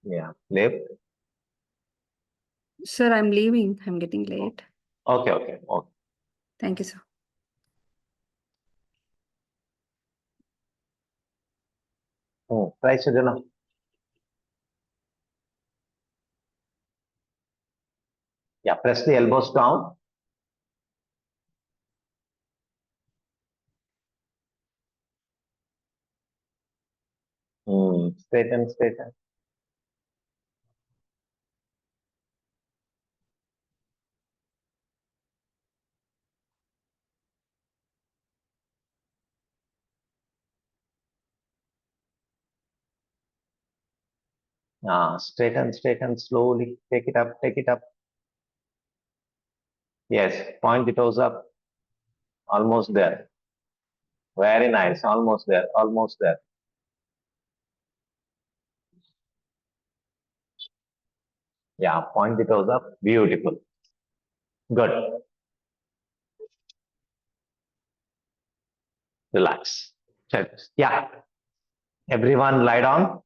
Yeah, lift. Sir, I'm leaving. I'm getting late. Okay, okay, okay. Thank you, sir. Try Srujana. Yeah, press the elbows down. Straighten, straighten. Straighten, straighten slowly. Take it up, take it up. Yes, point the toes up. Almost there. Very nice. Almost there, almost there. Yeah, point the toes up. Beautiful. Good. Relax. Check. Yeah. Everyone lie down.